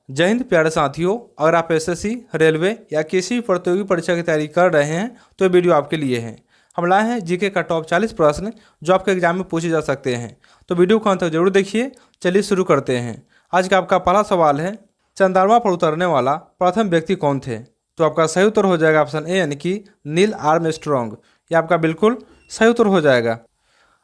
जय हिंद प्यारे साथियों, अगर आप एसएससी, रेलवे या किसी भी प्रतियोगी परीक्षा की तैयारी कर रहे हैं तो ये वीडियो आपके लिए है। हम लाए हैं जीके का टॉप 40 प्रश्न जो आपके एग्जाम में पूछे जा सकते हैं, तो वीडियो को अंत तक जरूर देखिए। चलिए शुरू करते हैं। आज का आपका पहला सवाल है, चंद्रमा पर उतरने वाला प्रथम व्यक्ति कौन थे? तो आपका सही उत्तर हो जाएगा ऑप्शन ए यानी कि नील आर्मस्ट्रॉन्ग। ये आपका बिल्कुल सही उत्तर हो जाएगा।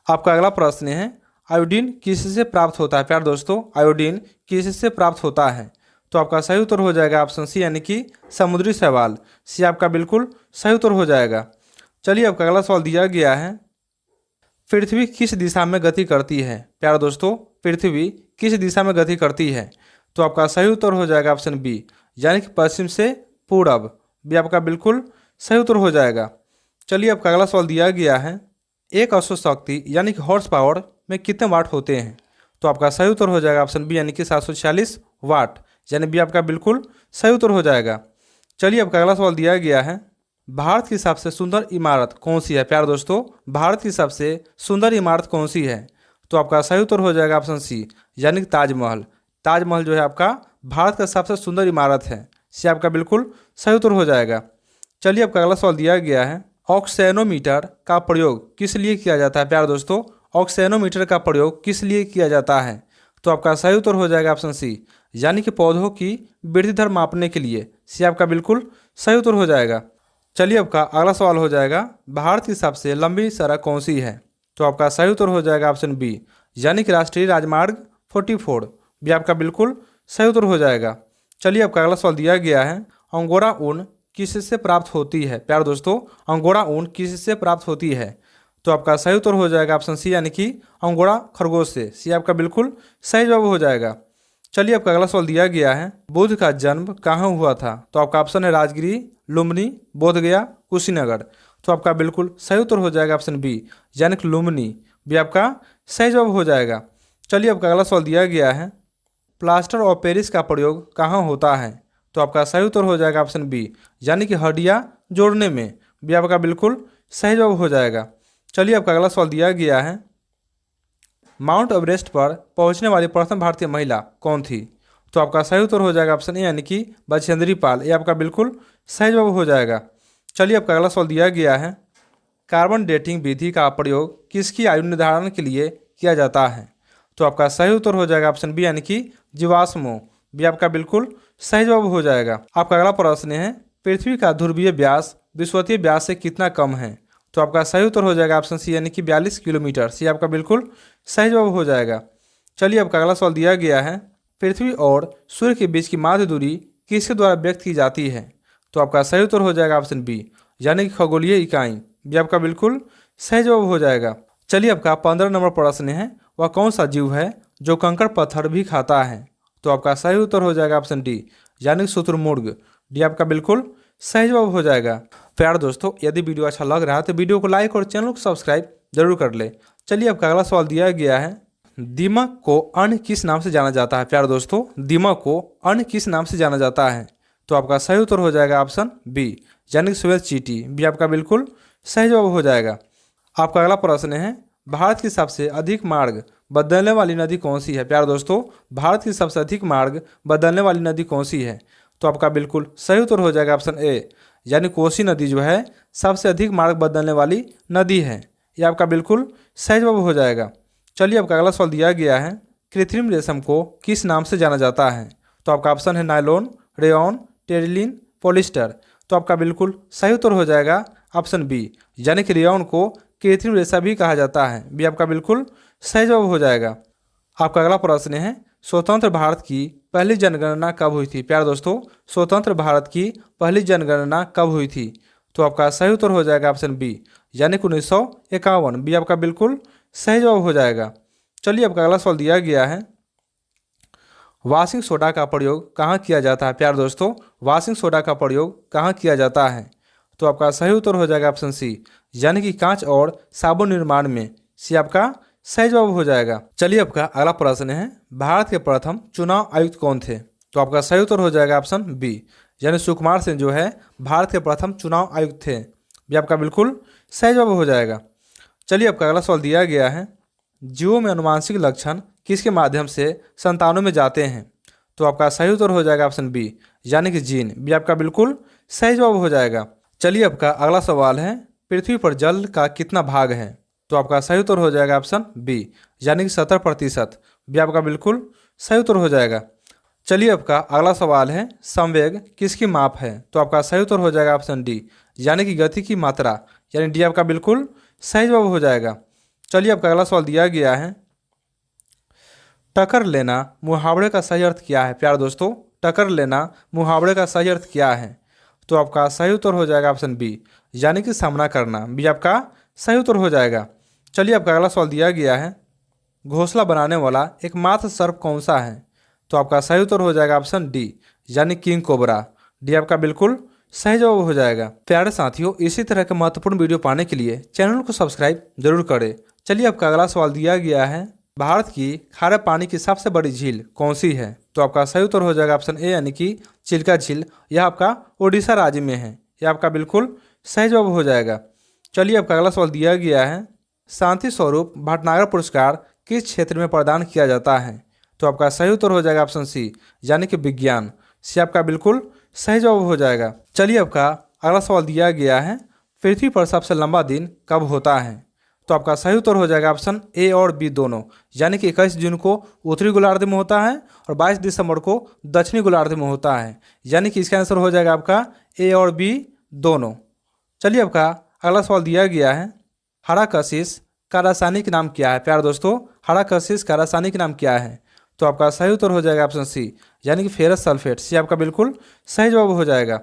आपका अगला प्रश्न है, आयोडीन किससे प्राप्त होता है? प्यारे दोस्तों, आयोडीन किससे प्राप्त होता है? तो आपका सही उत्तर हो जाएगा ऑप्शन सी यानी कि समुद्री शैवाल। सी आपका बिल्कुल सही उत्तर हो जाएगा। चलिए आपका अगला सवाल दिया गया है, पृथ्वी किस दिशा में गति करती है? प्यारे दोस्तों, पृथ्वी किस दिशा में गति करती है? तो आपका सही उत्तर हो जाएगा ऑप्शन बी यानी कि पश्चिम से पूरब। भी आपका बिल्कुल सही उत्तर हो जाएगा। चलिए आपका अगला सवाल दिया गया है, एक अश्व शक्ति यानी कि हॉर्स पावर में कितने वाट होते हैं? तो आपका सही उत्तर हो जाएगा ऑप्शन बी यानी कि 746 वाट। यानी बी आपका बिल्कुल सही उत्तर हो जाएगा। चलिए आपका अगला सवाल दिया गया है, भारत की सबसे सुंदर इमारत कौन सी है? प्यारे दोस्तों, भारत की सबसे सुंदर इमारत कौन सी है? तो आपका सही उत्तर हो जाएगा ऑप्शन सी यानी कि ताजमहल। ताजमहल जो है आपका भारत का सबसे सुंदर इमारत है। सी आपका बिल्कुल सही उत्तर हो जाएगा। चलिए आपका अगला सवाल दिया गया है, ऑक्सेनोमीटर का प्रयोग किस लिए किया जाता है? प्यारे दोस्तों, ऑक्सेनोमीटर का प्रयोग किस लिए किया जाता है? तो आपका सही उत्तर हो जाएगा ऑप्शन सी यानी कि पौधों की वृद्धि दर मापने के लिए। सी आपका बिल्कुल सही उत्तर हो जाएगा। चलिए आपका अगला सवाल हो जाएगा, भारत की सबसे लंबी सड़क कौन सी है? तो आपका सही उत्तर हो जाएगा ऑप्शन बी यानी कि राष्ट्रीय राजमार्ग 44। भी आपका बिल्कुल सही उत्तर हो जाएगा। चलिए आपका अगला सवाल दिया गया है, अंगोरा ऊन किससे प्राप्त होती है? प्यारे दोस्तों, अंगोरा ऊन किससे प्राप्त होती है? तो आपका सही उत्तर हो जाएगा ऑप्शन सी यानी कि अंगोरा खरगोश से। सी आपका बिल्कुल सही जवाब हो जाएगा। चलिए आपका अगला सवाल दिया गया है, बुद्ध का जन्म कहाँ हुआ था? तो आपका ऑप्शन है राजगिरी, लुम्बिनी, बोधगया, कुशीनगर। तो आपका बिल्कुल सही उत्तर हो जाएगा ऑप्शन बी यानी कि लुम्बिनी। भी आपका सही जवाब हो जाएगा। चलिए आपका अगला सवाल दिया गया है, प्लास्टर ऑफ पेरिस का प्रयोग कहाँ होता है? तो आपका सही उत्तर हो जाएगा ऑप्शन बी यानी कि हड्डियाँ जोड़ने में। भी आपका बिल्कुल सही जवाब हो जाएगा। चलिए आपका अगला सवाल दिया गया है, माउंट एवरेस्ट पर पहुंचने वाली प्रथम भारतीय महिला कौन थी? तो आपका सही उत्तर हो जाएगा ऑप्शन ए यानी कि बछेंद्री पाल। ये आपका बिल्कुल सही जवाब हो जाएगा। चलिए आपका अगला सवाल दिया गया है, कार्बन डेटिंग विधि का प्रयोग किसकी आयु निर्धारण के लिए किया जाता है? तो आपका सही उत्तर हो जाएगा ऑप्शन बी यानी कि जीवाश्मों। भी आपका बिल्कुल सही जवाब हो जाएगा। आपका अगला प्रश्न है, पृथ्वी का ध्रुवीय व्यास विषुवतीय व्यास से कितना कम है? तो आपका सही उत्तर हो जाएगा ऑप्शन सी यानी कि 42 किलोमीटर। सी आपका बिल्कुल सही जवाब हो जाएगा। चलिए आपका अगला सवाल दिया गया है, पृथ्वी और सूर्य के बीच की माध्य दूरी किसके द्वारा व्यक्त की जाती है? तो आपका सही उत्तर हो जाएगा ऑप्शन बी यानी कि खगोलीय इकाई। भी आपका बिल्कुल सही जवाब हो जाएगा। चलिए आपका 15 नंबर प्रश्न है, वह कौन सा जीव है जो कंकड़ पत्थर भी खाता है? तो आपका सही उत्तर हो जाएगा ऑप्शन डी यानी कि शुतुरमुर्ग। डी आपका बिल्कुल सही जवाब हो जाएगा। प्यारे दोस्तों, यदि वीडियो अच्छा लग रहा है तो वीडियो को लाइक और चैनल को सब्सक्राइब जरूर कर ले। चलिए आपका अगला सवाल दिया गया है, दीमक को अन्य किस नाम से जाना जाता है? प्यारे दोस्तों, दीमक को अन्य किस नाम से जाना जाता है? तो आपका सही उत्तर हो जाएगा ऑप्शन बी यानी कि श्वेत चींटी। भी आपका बिल्कुल सही जवाब हो जाएगा। आपका अगला प्रश्न है, भारत की सबसे अधिक मार्ग बदलने वाली नदी कौन सी है? प्यारे दोस्तों, भारत की सबसे अधिक मार्ग बदलने वाली नदी कौन सी है? तो आपका बिल्कुल सही उत्तर हो जाएगा ऑप्शन ए यानी कोसी नदी जो है सबसे अधिक मार्ग बदलने वाली नदी है। यह आपका बिल्कुल सही जवाब हो जाएगा। चलिए आपका अगला सवाल दिया गया है, कृत्रिम रेशम को किस नाम से जाना जाता है? तो आपका ऑप्शन है नायलॉन, रेयॉन, टेरिलिन, पॉलिस्टर। तो आपका बिल्कुल सही उत्तर हो जाएगा ऑप्शन बी यानी कि रेयॉन को कृत्रिम रेशा भी कहा जाता है। भी आपका बिल्कुल सही जवाब हो जाएगा। आपका अगला प्रश्न है, स्वतंत्र भारत की पहली जनगणना कब हुई थी? प्यारे दोस्तों, स्वतंत्र भारत की पहली जनगणना कब हुई थी? तो आपका सही उत्तर हो जाएगा ऑप्शन बी यानी कि 1951। भी आपका बिल्कुल सही जवाब हो जाएगा। चलिए आपका अगला सवाल दिया गया है, वॉशिंग सोडा का प्रयोग कहाँ किया जाता है? प्यारे दोस्तों, वॉशिंग सोडा का प्रयोग कहाँ किया जाता है? तो आपका सही उत्तर हो जाएगा ऑप्शन सी यानी कि कांच और साबुन निर्माण में। सी आपका सही जवाब हो जाएगा। चलिए आपका अगला प्रश्न है, भारत के प्रथम चुनाव आयुक्त कौन थे? तो आपका सही उत्तर हो जाएगा ऑप्शन बी यानी सुकुमार सिंह जो है भारत के प्रथम चुनाव आयुक्त थे। भी आपका बिल्कुल सही जवाब हो जाएगा। चलिए आपका अगला सवाल दिया गया है, जीवों में अनुवांशिक लक्षण किसके माध्यम से संतानों में जाते हैं? तो आपका सही उत्तर हो जाएगा ऑप्शन बी, यानी कि जीन। बी आपका बिल्कुल सही जवाब हो जाएगा। चलिए आपका अगला सवाल है, पृथ्वी पर जल का कितना भाग है? तो आपका सही उत्तर हो जाएगा ऑप्शन बी, यानी कि 70%। बी आपका बिल्कुल सही उत्तर हो जाएगा। चलिए आपका अगला सवाल है, संवेग किसकी माप है? तो आपका सही उत्तर हो जाएगा ऑप्शन डी, यानी कि गति की मात्रा, यानी डी आपका बिल्कुल सही जवाब हो जाएगा। चलिए आपका अगला सवाल दिया गया है, टक्कर लेना मुहावरे का सही अर्थ क्या है? प्यारे दोस्तों, टक्कर लेना मुहावरे का सही अर्थ क्या है? तो आपका सही उत्तर हो जाएगा ऑप्शन बी, यानी कि सामना करना। बी आपका सही उत्तर हो जाएगा। चलिए आपका अगला सवाल दिया गया है, घोंसला बनाने वाला एकमात्र सर्प कौन सा है? तो आपका सही उत्तर हो जाएगा ऑप्शन डी, यानी किंग कोबरा। डी आपका बिल्कुल सही जवाब हो जाएगा। प्यारे साथियों, इसी तरह के महत्वपूर्ण वीडियो पाने के लिए चैनल को सब्सक्राइब जरूर करें। चलिए आपका अगला सवाल दिया गया है, भारत की खारे पानी की सबसे बड़ी झील कौन सी है? तो आपका सही उत्तर हो जाएगा ऑप्शन ए, यानी कि चिल्का झील। यह आपका उड़ीसा राज्य में है। यह आपका बिल्कुल सही जवाब हो जाएगा। चलिए आपका अगला सवाल दिया गया है, शांति स्वरूप भटनागर पुरस्कार किस क्षेत्र में प्रदान किया जाता है? तो आपका सही उत्तर हो जाएगा ऑप्शन सी, यानी कि विज्ञान। सी आपका बिल्कुल सही जवाब हो जाएगा। चलिए आपका अगला सवाल दिया गया है, पृथ्वी पर सबसे लंबा दिन कब होता है? तो आपका सही उत्तर हो जाएगा ऑप्शन ए और बी दोनों, यानी कि 21 जून को उत्तरी गोलार्ध में होता है और 22 दिसंबर को दक्षिणी गोलार्ध में होता है, यानी कि इसका आंसर हो जाएगा आपका ए और बी दोनों। चलिए आपका अगला सवाल दिया गया है, हराकशिस का रासायनिक नाम क्या है? प्यारे दोस्तों, हराकशिस का रासायनिक नाम क्या है? तो आपका सही उत्तर हो जाएगा ऑप्शन सी, यानी कि फेरस सल्फेट। सी आपका बिल्कुल सही जवाब हो जाएगा।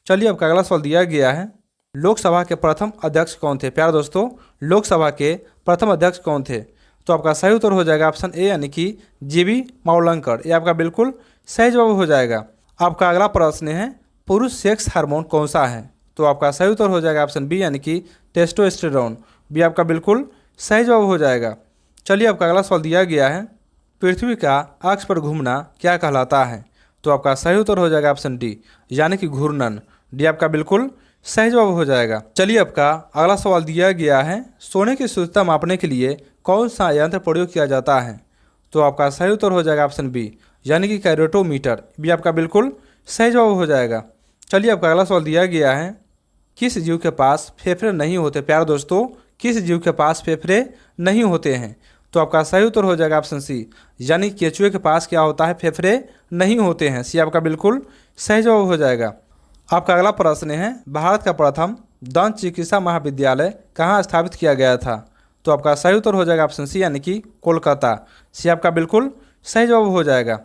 चलिए आपका अगला सवाल दिया गया है, लोकसभा के प्रथम अध्यक्ष कौन थे? प्यारे दोस्तों, लोकसभा के प्रथम अध्यक्ष कौन थे? तो आपका सही उत्तर हो जाएगा ऑप्शन ए, यानी कि जीबी मावलंकर। ये आपका बिल्कुल सही जवाब हो जाएगा। आपका अगला प्रश्न है, पुरुष सेक्स हार्मोन कौन सा है? तो आपका सही उत्तर हो जाएगा ऑप्शन बी, यानी कि टेस्टोस्टेरोन। बी आपका बिल्कुल सही जवाब हो जाएगा। चलिए आपका अगला सवाल दिया गया है, पृथ्वी का अक्ष पर घूमना क्या कहलाता है? तो आपका सही उत्तर हो जाएगा ऑप्शन डी, यानी कि घूर्णन। डी आपका बिल्कुल सही जवाब हो जाएगा। चलिए आपका अगला सवाल दिया गया है, सोने की शुद्धता मापने के लिए कौन सा यंत्र प्रयोग किया जाता है? तो आपका सही उत्तर हो जाएगा ऑप्शन बी, यानी कि कैरोटोमीटर। बी आपका बिल्कुल सही जवाब हो जाएगा। चलिए आपका अगला सवाल दिया गया है, किस जीव के पास फेफड़े नहीं होते? प्यारे दोस्तों, किस जीव के पास फेफड़े नहीं होते हैं? तो आपका सही उत्तर हो जाएगा ऑप्शन सी, यानी केचुए के पास क्या होता है? फेफड़े नहीं होते हैं। सी आपका बिल्कुल सही जवाब हो जाएगा। आपका अगला प्रश्न है, भारत का प्रथम दंत चिकित्सा महाविद्यालय कहाँ स्थापित किया गया था? तो आपका सही उत्तर हो जाएगा ऑप्शन सी, यानी कि कोलकाता। सी आपका बिल्कुल सही जवाब हो जाएगा।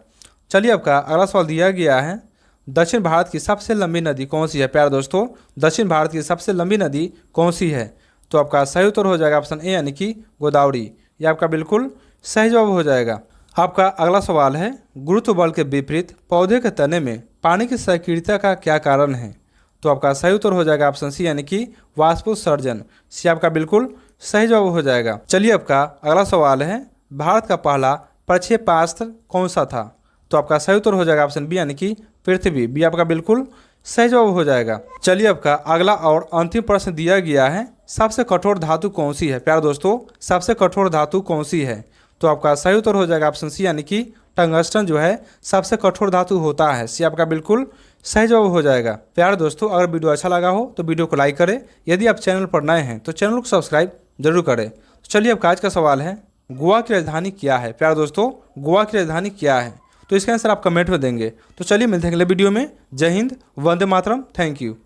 चलिए आपका अगला सवाल दिया गया है, दक्षिण भारत की सबसे लंबी नदी कौन सी है? प्यारे दोस्तों, दक्षिण भारत की सबसे लंबी नदी कौन सी है? तो आपका सही उत्तर हो जाएगा ऑप्शन ए, यानी कि गोदावरी। ये आपका बिल्कुल सही जवाब हो जाएगा। आपका अगला सवाल है, गुरुत्व बल के विपरीत पौधे के तने में पानी की सक्रियता का क्या कारण है? तो आपका सही उत्तर हो जाएगा ऑप्शन सी, यानी कि वाष्पोत्सर्जन। सी आपका बिल्कुल सही जवाब हो जाएगा। चलिए आपका अगला सवाल है, भारत का पहला प्रक्षेपास्त्र कौन सा था? तो आपका सही उत्तर हो जाएगा ऑप्शन बी, यानी कि पृथ्वी। बी आपका बिल्कुल सही जवाब हो जाएगा। चलिए आपका अगला और अंतिम प्रश्न दिया गया है, सबसे कठोर धातु कौन सी है? प्यारे दोस्तों, सबसे कठोर धातु कौन सी है? तो आपका सही उत्तर हो जाएगा ऑप्शन सी, यानी कि टंगस्टन जो है सबसे कठोर धातु होता है। सी आपका बिल्कुल सही जवाब हो जाएगा। प्यारे दोस्तों, अगर वीडियो अच्छा लगा हो तो वीडियो को लाइक करें। यदि आप चैनल पर नए हैं तो चैनल को सब्सक्राइब जरूर करें। चलिए आपका आज का सवाल है, गोवा की राजधानी क्या है? प्यारे दोस्तों, गोवा की राजधानी क्या है? तो इसका आंसर आप कमेंट में देंगे। तो चलिए मिलते हैं अगले वीडियो में। जय हिंद, वंदे मातरम, थैंक यू।